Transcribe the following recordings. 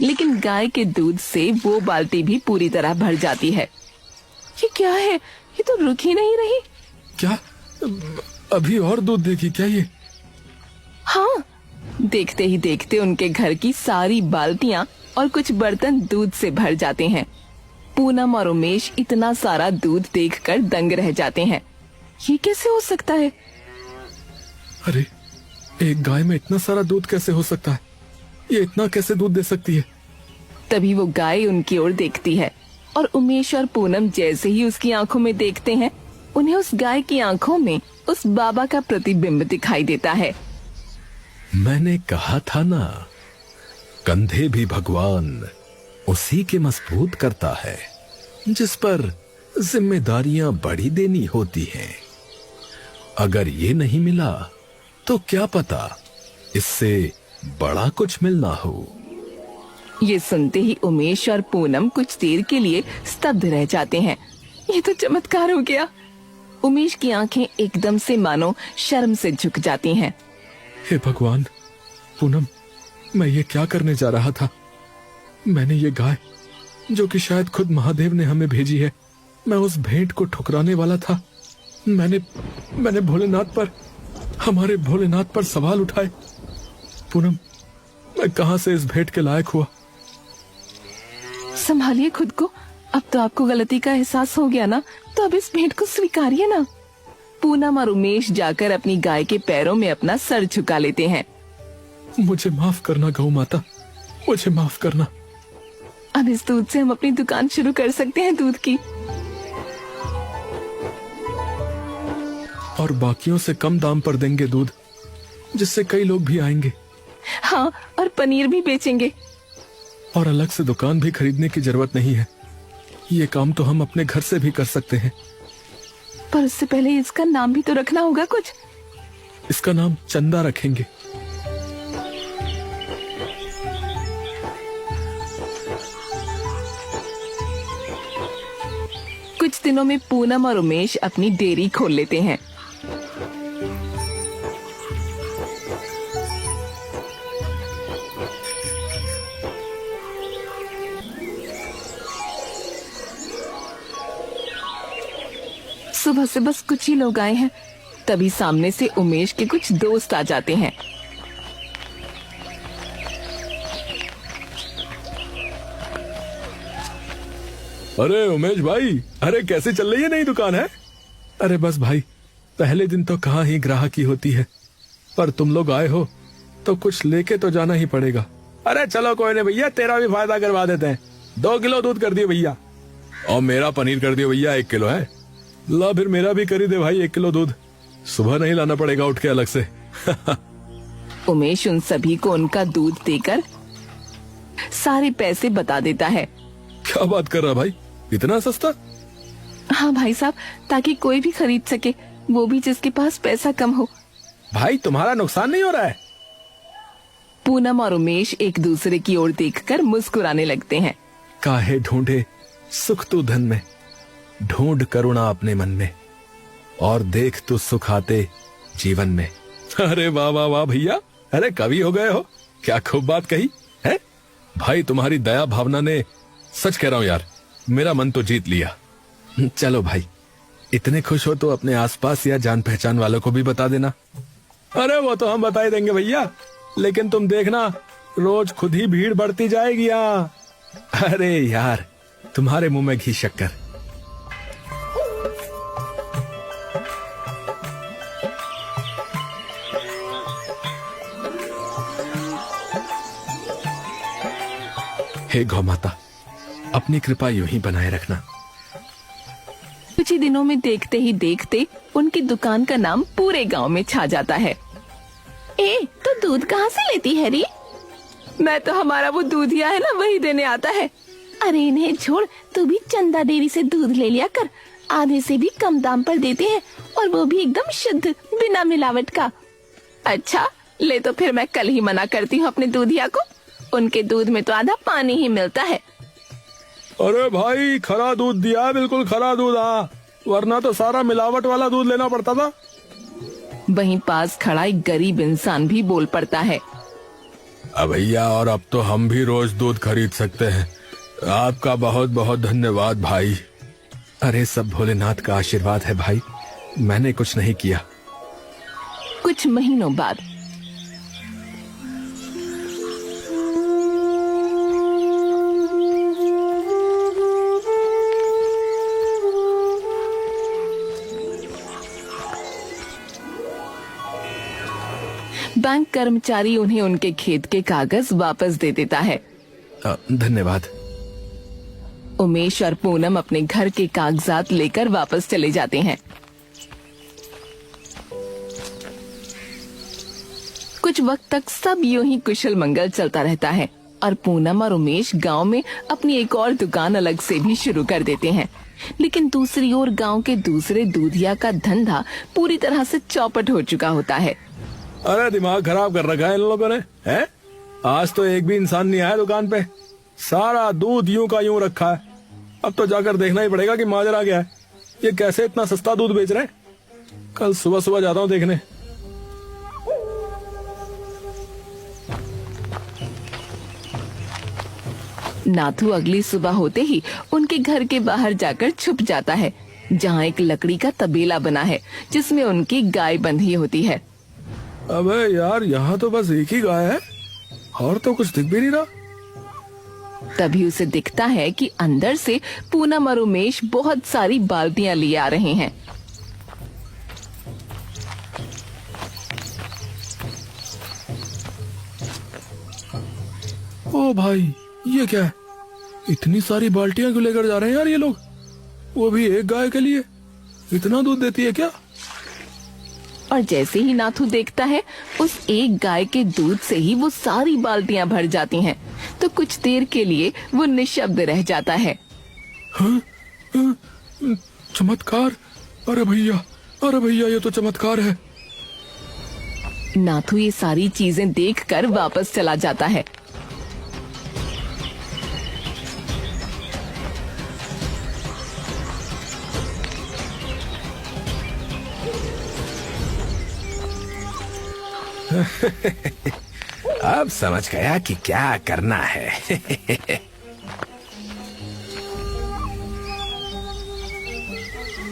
लेकिन गाय के दूध से वो बाल्टी भी पूरी तरह भर जाती है। ये क्या है? ये तो रुक ही नहीं रही। क्या अभी और दूध देगी क्या ये? हाँ, देखते ही देखते उनके घर की सारी बाल्टियां और कुछ बर्तन दूध से भर जाते हैं। पूनम और उमेश इतना सारा दूध देखकर दंग रह जाते हैं। ये कैसे हो सकता है? अरे, एक गाय में इतना सारा दूध कैसे हो सकता है? ये इतना कैसे दूध दे सकती है? तभी वो गाय उनकी ओर देखती है और उमेश और पूनम जैसे ही उसकी आंखों में देखते हैं, उन्हें उस गाय की आंखों में उस बाबा का प्रतिबिंब दिखाई देता है। मैंने कहा था ना, कंधे भी भगवान उसी के मजबूत करता है जिस पर जिम्मेदारियां बड़ी देनी होती हैं। अगर ये नहीं मिला तो क्या पता इससे बड़ा कुछ मिलना हो। ये सुनते ही उमेश और पूनम कुछ देर के लिए स्तब्ध रह जाते हैं। ये तो चमत्कार हो गया। उमेश की आंखें एकदम से मानो शर्म से झुक जाती हैं। हे भगवान, पूनम, मैं ये क्या करने जा रहा था? मैंने ये गाय, जो कि शायद खुद महादेव ने हमें भेजी है, मैं उस भेंट को ठुकराने वाला था। मैंने भोलेनाथ पर, हमारे भोलेनाथ पर सवाल उठाए। पूनम, मैं कहां से इस भेंट के लायक हुआ? संभालिए खुद को। अब तो आपको गलती का एहसास हो गया ना, तो अब इस भेंट को स्वीकारिए ना। पूनम और उमेश जाकर अपनी गाय के पैरों में अपना सर झुका लेते हैं। मुझे माफ करना गौ माता, मुझे माफ करना। अब इस दूध से हम अपनी दुकान शुरू कर सकते हैं, दूध की। और बाकियों से कम दाम पर देंगे दूध, जिससे कई लोग भी आएंगे। हाँ, और पनीर भी बेचेंगे। और अलग से दुकान भी खरीदने की जरूरत नहीं है। ये काम तो हम अपने घर से भी कर सकते हैं। पर उससे पहले इसका नाम भी तो रखना होगा कुछ। इसका नाम चंदा रखेंगे। कुछ दिनों में पूनम और उमेश अपनी डेयरी खोल लेते हैं। सुबह से बस कुछ ही लोग आए हैं, तभी सामने से उमेश के कुछ दोस्त आ जाते हैं। अरे उमेश भाई, अरे कैसे चल रही है नई दुकान है? अरे बस भाई, पहले दिन तो कहाँ ही ग्राहकी होती है, पर तुम लोग आए हो तो कुछ लेके तो जाना ही पड़ेगा। अरे चलो कोई नहीं भैया, तेरा भी फायदा करवा देते हैं। 2 किलो दूध कर दिए भैया। और मेरा पनीर कर दियो भैया, 1 किलो है। ला फिर मेरा भी कर ही दे भाई, 1 किलो दूध। सुबह नहीं लाना पड़ेगा उठ के अलग से। उमेश उन सभी को उनका दूध देकर सारे पैसे बता देता है। क्या बात कर रहा भाई, इतना सस्ता? हाँ भाई साहब, ताकि कोई भी खरीद सके, वो भी जिसके पास पैसा कम हो। भाई तुम्हारा नुकसान नहीं हो रहा है? पूनम और उमेश एक दूसरे की ओर देखकर मुस्कुराने लगते हैं। काहे ढूंढे सुख तू धन में, ढूंढ करुणा अपने मन में, और देख तू सुख आते जीवन में। अरे वाह वाह वाह भैया, अरे कवि हो गए हो, क्या खूब बात कही है भाई। तुम्हारी दया भावना ने, सच कह रहा हूँ यार, मेरा मन तो जीत लिया। चलो भाई, इतने खुश हो तो अपने आसपास या जान पहचान वालों को भी बता देना। अरे वो तो हम बता ही देंगे भैया, लेकिन तुम देखना रोज खुद ही भीड़ बढ़ती जाएगी यहाँ। अरे यार, तुम्हारे मुंह में घी शक्कर। हे गौ माता, अपनी कृपा यूं ही बनाए रखना। कुछ ही दिनों में देखते ही देखते उनकी दुकान का नाम पूरे गांव में छा जाता है। तो दूध कहाँ से लेती है री? मैं तो हमारा वो दूधिया है ना, वही देने आता है। अरे इन्हें छोड़, तू भी चंदा डेयरी से दूध ले लिया कर। आधे से भी कम दाम पर देते हैं, और वो भी एकदम शुद्ध, बिना मिलावट का। अच्छा, ले तो फिर मैं कल ही मना करती हूँ अपने दूधिया को। उनके दूध में तो आधा पानी ही मिलता है। अरे भाई, खरा दूध दिया, बिल्कुल खरा दूध। वरना तो सारा मिलावट वाला दूध लेना पड़ता था। वहीं पास खड़ा एक गरीब इंसान भी बोल पड़ता है। अब भैया, और अब तो हम भी रोज दूध खरीद सकते हैं। आपका बहुत बहुत धन्यवाद भाई। अरे सब भोलेनाथ का आशीर्वाद है भाई, मैंने कुछ नहीं किया। कुछ महीनों बाद बैंक कर्मचारी उन्हें उनके खेत के कागज वापस दे देता है। धन्यवाद। उमेश और पूनम अपने घर के कागजात लेकर वापस चले जाते हैं। कुछ वक्त तक सब यूं ही कुशल मंगल चलता रहता है और पूनम और उमेश गांव में अपनी एक और दुकान अलग से भी शुरू कर देते हैं। लेकिन दूसरी ओर गांव के दूसरे दूधिया का धंधा पूरी तरह से चौपट हो चुका होता है। अरे दिमाग खराब कर रखा है इन लोगों ने, हैं? आज तो एक भी इंसान नहीं आया दुकान पे, सारा दूध यूं का यूं रखा है। अब तो जाकर देखना ही पड़ेगा कि माजरा क्या है, ये कैसे इतना सस्ता दूध बेच रहे हैं। कल सुबह सुबह जाता हूँ देखने। नाथू अगली सुबह होते ही उनके घर के बाहर जाकर छुप जाता है, जहाँ एक लकड़ी का तबेला बना है जिसमें उनकी गाय बंधी होती है। अबे यार, यहाँ तो बस एक ही गाय है और तो कुछ दिख भी नहीं रहा। तभी उसे दिखता है कि अंदर से पूनम और उमेश बहुत सारी बाल्टियां लिए आ रहे हैं। ओ भाई, ये क्या है? इतनी सारी बाल्टियां क्यों लेकर जा रहे हैं यार ये लोग? वो भी एक गाय के लिए? इतना दूध देती है क्या? और जैसे ही नाथू देखता है उस एक गाय के दूध से ही वो सारी बाल्टियां भर जाती हैं, तो कुछ देर के लिए वो निशब्द रह जाता है। हाँ? चमत्कार! अरे भैया ये तो चमत्कार है। नाथू ये सारी चीजें देखकर वापस चला जाता है। अब समझ गया कि क्या करना है।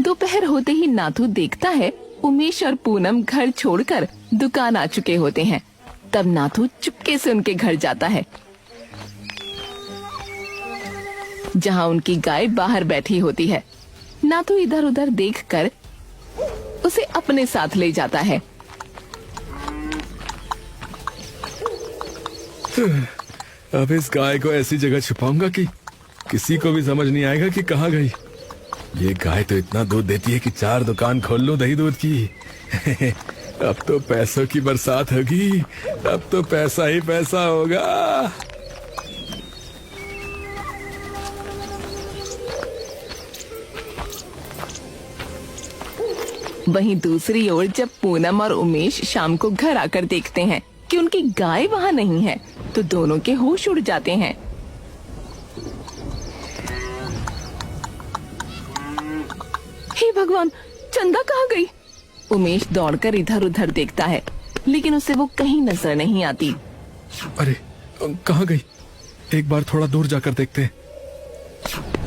दोपहर होते ही नाथू देखता है उमेश और पूनम घर छोड़कर दुकान आ चुके होते हैं। तब नाथू चुपके से उनके घर जाता है, जहां उनकी गाय बाहर बैठी होती है। नाथू इधर उधर देखकर उसे अपने साथ ले जाता है। अब इस गाय को ऐसी जगह छुपाऊंगा कि किसी को भी समझ नहीं आएगा कि कहाँ गई। ये गाय तो इतना दूध देती है कि 4 दुकान खोल लूं दही दूध की। अब तो पैसों की बरसात होगी, अब तो पैसा ही पैसा होगा। वहीं दूसरी ओर जब पूनम और उमेश शाम को घर आकर देखते हैं कि उनकी गाय वहाँ नहीं है, तो दोनों के होश उड़ जाते हैं। हे भगवान, चंदा कहाँ गई? उमेश दौड़कर इधर उधर देखता है, लेकिन उसे वो कहीं नजर नहीं आती। अरे कहाँ गई? एक बार थोड़ा दूर जाकर देखते हैं।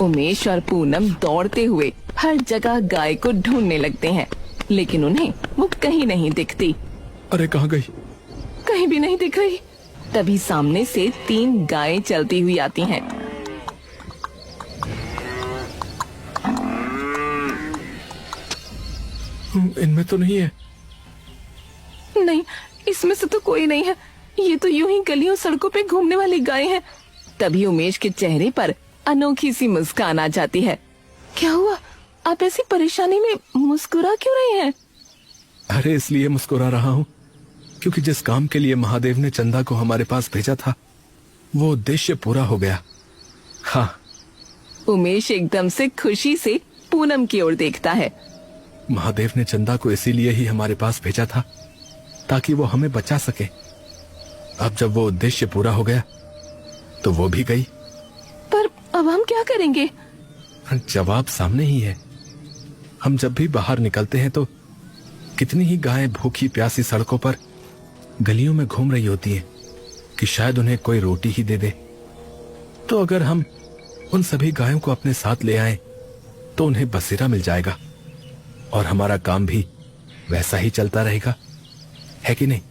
उमेश और पूनम दौड़ते हुए हर जगह गाय को ढूंढने लगते हैं, लेकिन उन्हें वो कहीं नहीं दिखती। अरे कहाँ गई? कहीं भी नहीं दिख रही। तभी सामने से 3 गायें चलती हुई आती हैं। इनमें तो नहीं है। नहीं, इसमें से तो कोई नहीं है। ये तो यूं ही गलियों सड़कों पे घूमने वाली गायें हैं। तभी उमेश के चेहरे पर अनोखी सी मुस्कान आ जाती है। क्या हुआ? आप ऐसी परेशानी में मुस्कुरा क्यों रहे हैं? अरे इसलिए मुस्कुरा रहा हूँ क्योंकि जिस काम के लिए महादेव ने चंदा को हमारे पास भेजा था, वो उद्देश्य पूरा हो गया। हाँ। उमेश एकदम से खुशी से पूनम की ओर देखता है। महादेव ने चंदा को इसीलिए ही हमारे पास भेजा था ताकि वो हमें बचा सके। अब जब वो उद्देश्य पूरा हो गया तो वो भी गई। पर अब हम क्या करेंगे? जवाब सामने ही है। हम जब भी बाहर निकलते हैं तो कितनी ही गायें भूखी प्यासी सड़कों पर गलियों में घूम रही होती हैं, कि शायद उन्हें कोई रोटी ही दे दे। तो अगर हम उन सभी गायों को अपने साथ ले आएं, तो उन्हें बसेरा मिल जाएगा और हमारा काम भी वैसा ही चलता रहेगा, है कि नहीं?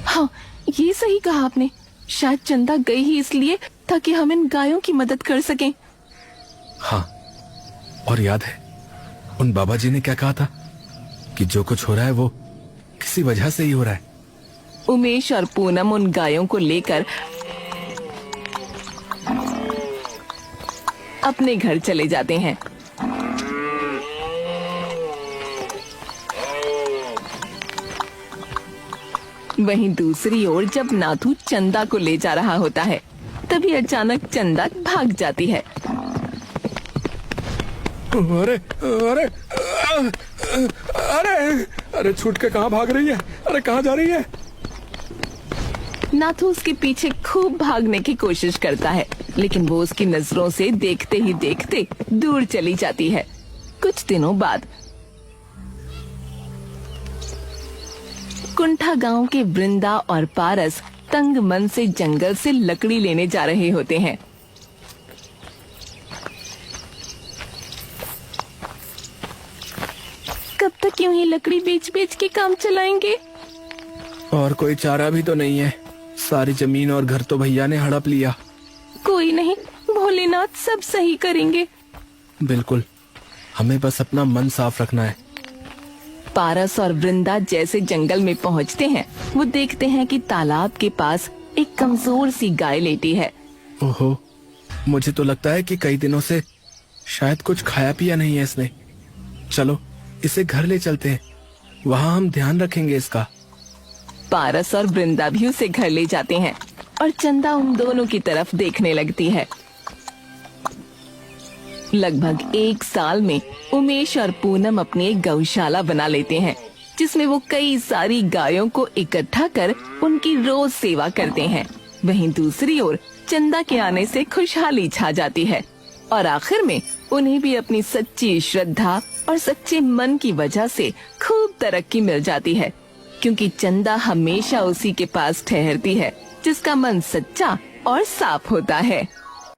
हाँ, ये सही कहा आपने। शायद चंदा गई ही इसलिए ताकि हम इन गायों की मदद कर सकें। हाँ, और याद है उन बाबा जी ने क्या कहा था कि जो कुछ हो रहा है वो किसी वजह से ही हो रहा है। उमेश और पूनम उन गायों को लेकर अपने घर चले जाते हैं। वहीं दूसरी ओर जब नाथू चंदा को ले जा रहा होता है, तभी अचानक चंदा भाग जाती है। अरे अरे अरे अरे छूट के कहाँ भाग रही है? अरे कहाँ जा रही है? नाथू उसके पीछे खूब भागने की कोशिश करता है, लेकिन वो उसकी नजरों से देखते ही देखते दूर चली जाती है। कुछ दिनों बाद कुंठा गांव के वृंदा और पारस तंग मन से जंगल से लकड़ी लेने जा रहे होते हैं। कब तक यूं ही लकड़ी बेच बेच के काम चलाएंगे? और कोई चारा भी तो नहीं है। सारी जमीन और घर तो भैया ने हड़प लिया। कोई नहीं, भोलेनाथ सब सही करेंगे। बिल्कुल, हमें बस अपना मन साफ रखना है। पारस और वृंदा जैसे जंगल में पहुंचते हैं, वो देखते हैं कि तालाब के पास एक कमजोर सी गाय लेटी है। ओहो, मुझे तो लगता है कि कई दिनों से शायद कुछ खाया पिया नहीं है इसने। चलो इसे घर ले चलते हैं, वहाँ हम ध्यान रखेंगे इसका। पारस और वृंदा भी उसे घर ले जाते हैं और चंदा उन दोनों की तरफ देखने लगती है। लगभग 1 साल में उमेश और पूनम अपनी एक गौशाला बना लेते हैं, जिसमें वो कई सारी गायों को इकट्ठा कर उनकी रोज सेवा करते हैं। वहीं दूसरी ओर चंदा के आने से खुशहाली छा जाती है और आखिर में उन्हें भी अपनी सच्ची श्रद्धा और सच्चे मन की वजह से खूब तरक्की मिल जाती है, क्योंकि चंदा हमेशा उसी के पास ठहरती है जिसका मन सच्चा और साफ होता है।